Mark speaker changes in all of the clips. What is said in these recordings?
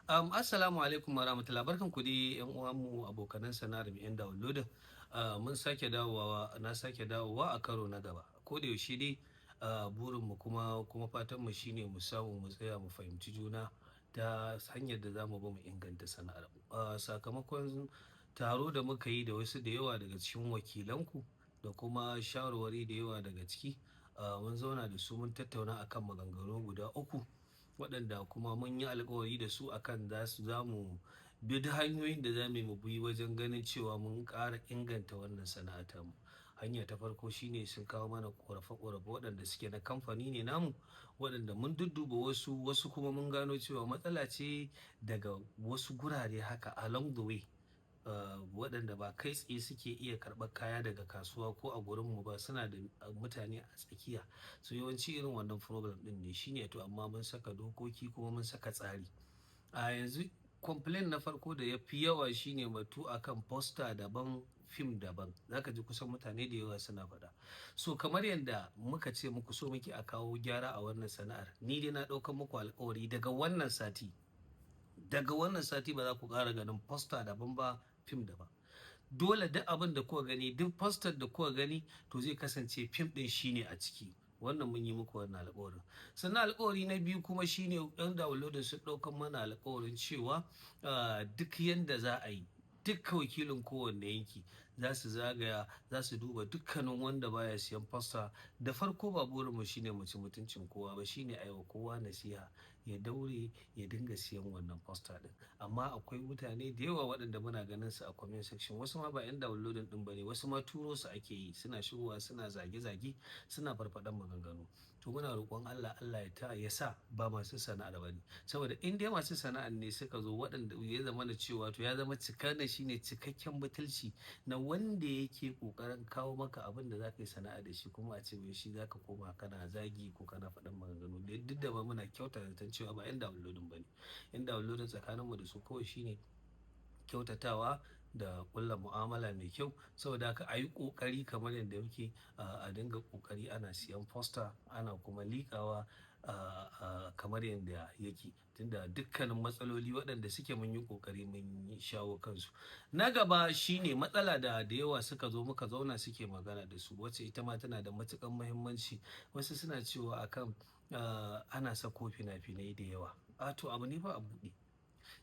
Speaker 1: Assalamu alaikum warahmatullahi barkan ku dai yan uwanmu abokanan sana'ar mu yan downloading. Mun sake dawowa na sake dawowa a karo na gaba. Ko da yaushe dai burin mu kuma fatan mu shine mu samu mu tsaya mu fahimci juna ta hanyar da zamu bi mu inganta sana'ar mu. Sakamakon taro da muka yi da wasu da yawa daga cikin wakilanku da kuma shawarwari da yawa daga ciki, mun zauna da su mun tattauna akan maganganu guda uku waɗanda kuma mun yi alkawari da su akan za mu bi duk hanyoyin da za mu bi wajen ganin cewa mun ƙara inganta wannan sana'a tamu. Hanya ta farko shine sun kawo mana ƙorafe-ƙorafe waɗanda suke na kamfani ne namu, waɗanda mun dudduba wasu kuma mun gano cewa matsala ce daga wasu gurare haka along the way. Waɗanda ba kai tsaye suke iya karɓar kaya daga kasuwa ko a gurinmu ba, suna da mutane a tsakiya. So yawanci irin wannan problem ɗin ne shine, to amma mun saka dokoki kuma mun saka tsari. A yanzu complaint na farko da ya fi yawa shine batu akan poster daban, fim daban. Zaka ji kusan mutane da yawa suna faɗa. So kamar yadda muka ce muku, so muke a kawo gyara a wannan sana'ar. Ni dai na ɗaukan muku alkawari daga wannan sati ba za ku ƙara ganin poster daban ba, fim daban. Dole duk abin da kuka gani, duk poster da kuka gani, to zai kasance fim ɗin shine a ciki. Wannan mun yi muku wannan alƙawarin. Sannan alƙawari na biyu kuma shine yan downloading sun ɗaukan mana alƙawarin cewa duk yanda za a yi, duk wakilin kowanne yanki za su zagaya, za su duba dukkanin wanda baya siyan poster. Da farko ba burinmu shine mu ci mutuncin kowa ba, shine a yi wa kowa nasiha ya daure ya dinga siyan wannan poster ɗin. Amma akwai mutane da yawa waɗanda muna ganin su a comment section, wasu ma ba yan downloading ɗin bane, wasu ma turo su ake yi, suna shigowa suna zage-zage, suna farfaɗan maganganu. To muna roƙon Allah ya sa ba masu sana'ar bane. Saboda in dai masu sana'ar ne suka zo, waɗanda ya zama na cewa to ya zama shine cikakken butulci na wanda yake ƙoƙarin kawo maka abin da za ka yi sana'a da shi, kuma a ce wai shi za ka koma kana zagi ko kana faɗan maganganu. Duk da ba muna kyauta zaton cewa ba yan downloading bane. Yan downloading tsakaninmu da su kawai shine kyautatawa da ƙulla mu'amala mai kyau. Saboda haka a yi ƙoƙari kamar yadda muke, a dinga ƙoƙari ana siyan poster, ana kuma liƙawa kamar yadda yake. Tunda dukkanin matsaloli waɗanda suke mun yi ƙoƙari mun yi shawo kansu. Na gaba shine matsala da yawa suka zo muka zauna suke magana da su, wacce ita ma tana da matuƙar muhimmanci. Wasu suna cewa akan ana sako fina-finai da yawa. To abu ne ba a buɗe.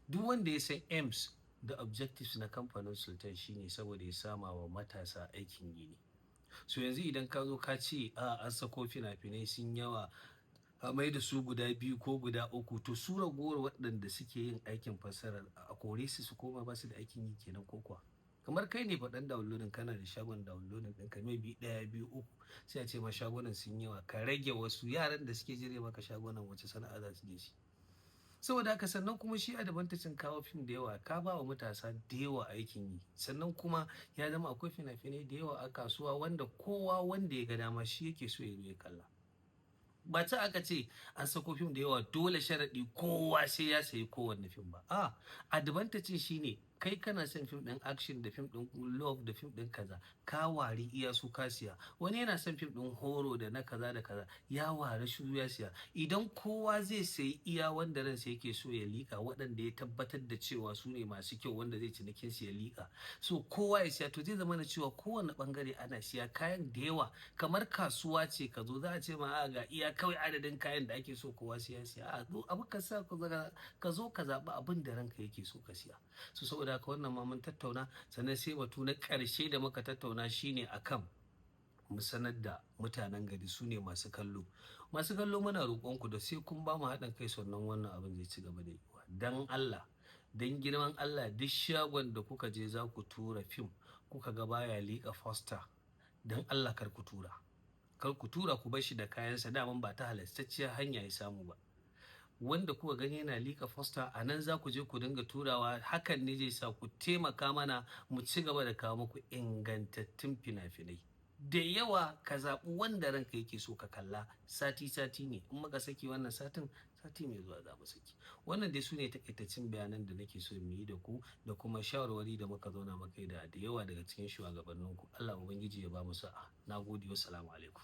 Speaker 1: Duk wanda ya san aims da objectives na kamfanin Sultan shine saboda ya sama wa matasa aikin yi ne. So yanzu idan ka zo ka ce an sako fina-finai sun yawa, a mai da su guda biyu ko guda uku, to su ragowar waɗanda suke yin aikin fassarar a kore su koma ba su da aikin yi kenan ko kuwa. Kamar kai ne faɗan downloading, kana da shagon downloading ɗinka mai bi ɗaya biyu uku, sai a ce ma shagunan sun yawa, ka rage wasu yaran da suke jire maka shagunan, wace sana'a za su je shi. Saboda haka sannan kuma shi advantage kawo fim da yawa, ka ba wa matasa da yawa aikin yi. Sannan kuma ya zama akwai fina-finai da yawa a kasuwa wanda kowa wanda ya ga dama shi yake so ya zo ya kalla. Ba ta aka ce an sako fim da yawa dole sharaɗi kowa sai ya sayi kowanne fim ba. Advantage shine kai kana son fim ɗin action da fim ɗin love da fim ɗin kaza, ka wari iya su ka siya. Wani yana son fim ɗin horror da na kaza da kaza, ya ware shi ya siya. Idan kowa zai sayi iya wanda ransa yake so ya liƙa, waɗanda ya tabbatar da cewa su ne masu kyau wanda zai cinikin su ya liƙa, so kowa ya siya, to zai zama na cewa kowane ɓangare ana siya kayan da yawa. Kamar kasuwa ce ka zo, za a ce ma ga iya kawai adadin kayan da ake so kowa sai ya siya. Abu ka sa ka zo ka zaɓi abin da ranka yake so ka siya. So saboda haka wannan ma mun tattauna. Sannan sai batu na ƙarshe da muka tattauna shine akan mu sanar da mutanen gari, su ne masu kallo. Masu kallo muna roƙonku da sai kun ba mu haɗin kai, sannan wannan abin zai ci gaba da yiwuwa. Dan Allah, dan girman Allah, duk shagon da kuka je za ku tura fim kuka ga baya liƙa poster, dan Allah kar ku tura. Kar ku tura, ku bar shi da kayansa, daman ba ta halastacciyar hanya ya samu ba. Wanda kuka gani yana liƙa poster, a nan za ku je ku dinga turawa. Hakan ne zai sa ku taimaka mana mu ci gaba da kawo muku ingantattun fina-finai da yawa. Ka zaɓi wanda ranka yake so ka kalla. Sati ne in muka saki wannan satin, sati mai zuwa za mu saki. Wannan dai su ne takaitaccen bayanan da nake so mu yi da ku, da kuma shawarwari da muka zauna muka yi da yawa daga cikin shugabanninku. Allah Ubangiji ya ba mu sa'a. Na gode, wassalamu alaikum.